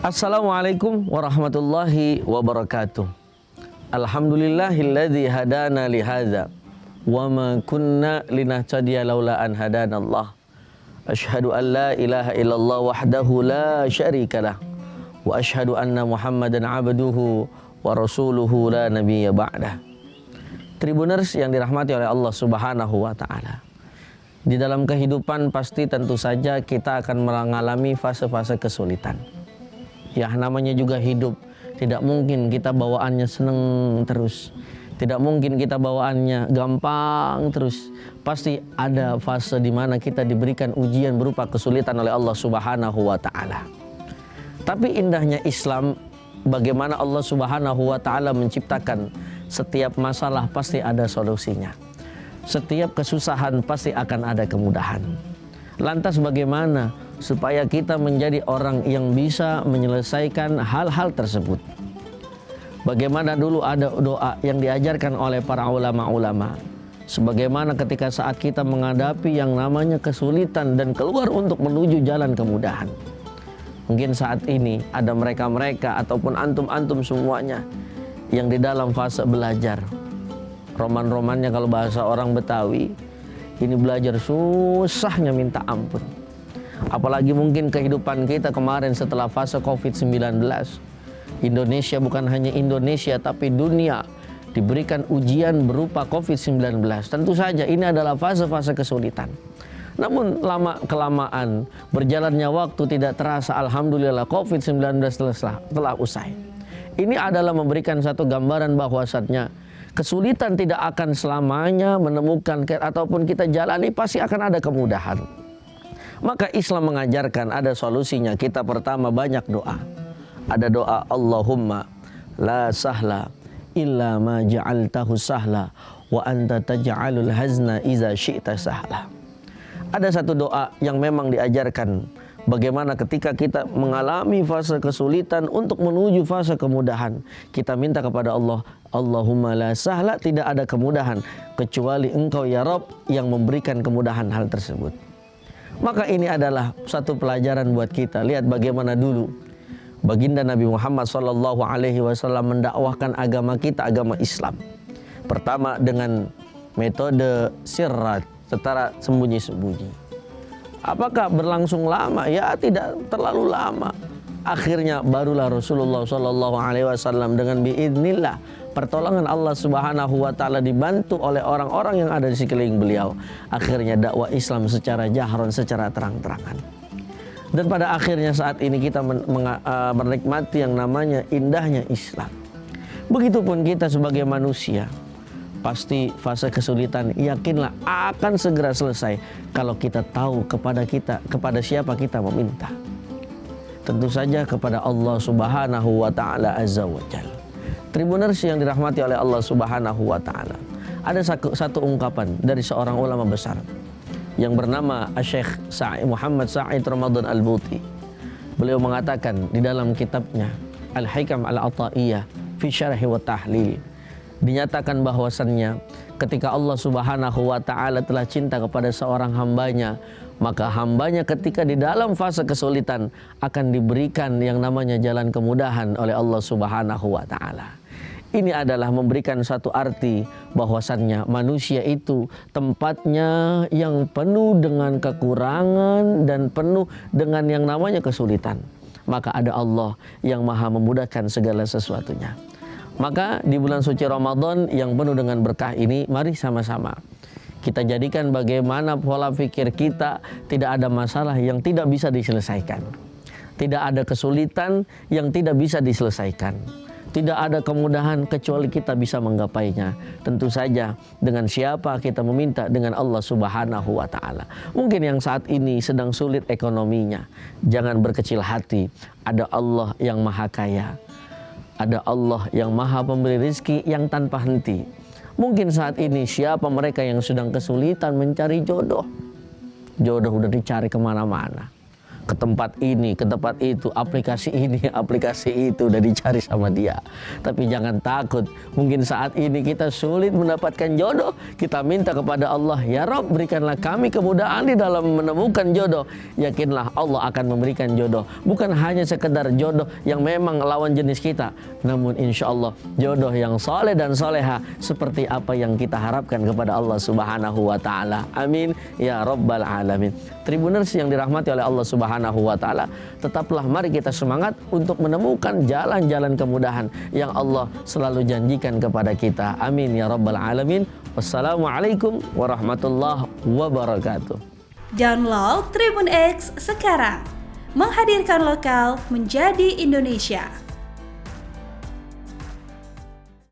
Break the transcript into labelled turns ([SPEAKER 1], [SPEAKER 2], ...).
[SPEAKER 1] Assalamualaikum warahmatullahi wabarakatuh. Alhamdulillahilladzi hadana lihadza wa ma kunna linahtadiya laula an hadanallah. Asyhadu an la ilaha illallah wahdahu la syarikalah wa asyhadu anna Muhammadan abduhu wa rasuluhu la nabiyya ba'dah. Tribuners yang dirahmati oleh Allah Subhanahu wa taala. Di dalam kehidupan pasti tentu saja kita akan mengalami fase-fase kesulitan. Ya, namanya juga hidup. Tidak mungkin kita bawaannya seneng terus. Tidak mungkin kita bawaannya gampang terus. Pasti ada fase di mana kita diberikan ujian berupa kesulitan oleh Allah Subhanahu wa taala. Tapi indahnya Islam, bagaimana Allah Subhanahu wa taala menciptakan setiap masalah pasti ada solusinya. Setiap kesusahan pasti akan ada kemudahan. Lantas bagaimana supaya kita menjadi orang yang bisa menyelesaikan hal-hal tersebut? Bagaimana dulu ada doa yang diajarkan oleh para ulama-ulama. Sebagaimana ketika saat kita menghadapi yang namanya kesulitan dan keluar untuk menuju jalan kemudahan. Mungkin saat ini ada mereka-mereka ataupun antum-antum semuanya yang di dalam fase belajar. Roman-romannya kalau bahasa orang Betawi, ini belajar susahnya minta ampun. Apalagi mungkin kehidupan kita kemarin setelah fase COVID-19. Indonesia, bukan hanya Indonesia tapi dunia diberikan ujian berupa COVID-19. Tentu saja ini adalah fase-fase kesulitan. Namun lama-kelamaan berjalannya waktu tidak terasa, alhamdulillah COVID-19 telah usai. Ini adalah memberikan satu gambaran bahwasannya kesulitan tidak akan selamanya menemukan ataupun kita jalani, pasti akan ada kemudahan. Maka Islam mengajarkan ada solusinya. Kita pertama banyak doa. Ada doa Allahumma la sahla illa ma ja'altahu sahla wa anta taj'alul hazna iza syi'ta sahla. Ada satu doa yang memang diajarkan bagaimana ketika kita mengalami fase kesulitan untuk menuju fase kemudahan, kita minta kepada Allah, Allahumma la sahla, tidak ada kemudahan kecuali Engkau ya Rabb yang memberikan kemudahan hal tersebut. Maka ini adalah satu pelajaran buat kita. Lihat bagaimana dulu baginda Nabi Muhammad SAW mendakwahkan agama kita, agama Islam. Pertama dengan metode sirrat, secara sembunyi-sembunyi. Apakah berlangsung lama? Ya, tidak terlalu lama. Akhirnya barulah Rasulullah SAW dengan biidznillah, pertolongan Allah Subhanahu wa taala, dibantu oleh orang-orang yang ada di sekeliling beliau. Akhirnya dakwah Islam secara jahron, secara terang-terangan. Dan pada akhirnya saat ini kita menikmati yang namanya indahnya Islam. Begitupun kita sebagai manusia. Pasti fase kesulitan yakinlah akan segera selesai kalau kita tahu kepada siapa kita meminta. Tentu saja kepada Allah Subhanahu wa taala azza wa jalla. Tribuners yang dirahmati oleh Allah Subhanahu wa taala. Ada satu ungkapan dari seorang ulama besar yang bernama Syekh Muhammad Sa'id Ramadan Al-Buti. Beliau mengatakan di dalam kitabnya Al-Hikam Al-Ata'iyah fi Syarh wa Tahlil, dinyatakan bahwasannya ketika Allah Subhanahu wa taala telah cinta kepada seorang hambanya, maka hambanya ketika di dalam fase kesulitan akan diberikan yang namanya jalan kemudahan oleh Allah Subhanahu wa taala. Ini adalah memberikan satu arti bahwasannya manusia itu tempatnya yang penuh dengan kekurangan dan penuh dengan yang namanya kesulitan. Maka ada Allah yang maha memudahkan segala sesuatunya. Maka di bulan suci Ramadan yang penuh dengan berkah ini, mari sama-sama kita jadikan bagaimana pola pikir kita tidak ada masalah yang tidak bisa diselesaikan. Tidak ada kesulitan yang tidak bisa diselesaikan. Tidak ada kemudahan kecuali kita bisa menggapainya. Tentu saja dengan siapa kita meminta? Dengan Allah Subhanahu wa taala. Mungkin yang saat ini sedang sulit ekonominya, jangan berkecil hati. Ada Allah yang maha kaya. Ada Allah yang maha pemberi rizki yang tanpa henti. Mungkin saat ini siapa mereka yang sedang kesulitan mencari jodoh. Jodoh udah dicari kemana-mana. ke tempat ini, ke tempat itu, aplikasi ini, aplikasi itu udah dicari sama dia. Tapi jangan takut, mungkin saat ini kita sulit mendapatkan jodoh, kita minta kepada Allah, ya Rabb, berikanlah kami kemudahan di dalam menemukan jodoh. Yakinlah Allah akan memberikan jodoh, bukan hanya sekedar jodoh yang memang lawan jenis kita, namun insya Allah jodoh yang soleh dan soleha seperti apa yang kita harapkan kepada Allah Subhanahu wa Ta'ala. Amin ya Rabbal Alamin. Tribuners yang dirahmati oleh Allah Subhanahu wa Ta'ala, tetaplah mari kita semangat untuk menemukan jalan-jalan kemudahan yang Allah selalu janjikan kepada kita. Amin ya Rabbal Alamin. Wassalamualaikum warahmatullahi wabarakatuh.
[SPEAKER 2] Download Tribun X sekarang, menghadirkan lokal menjadi Indonesia.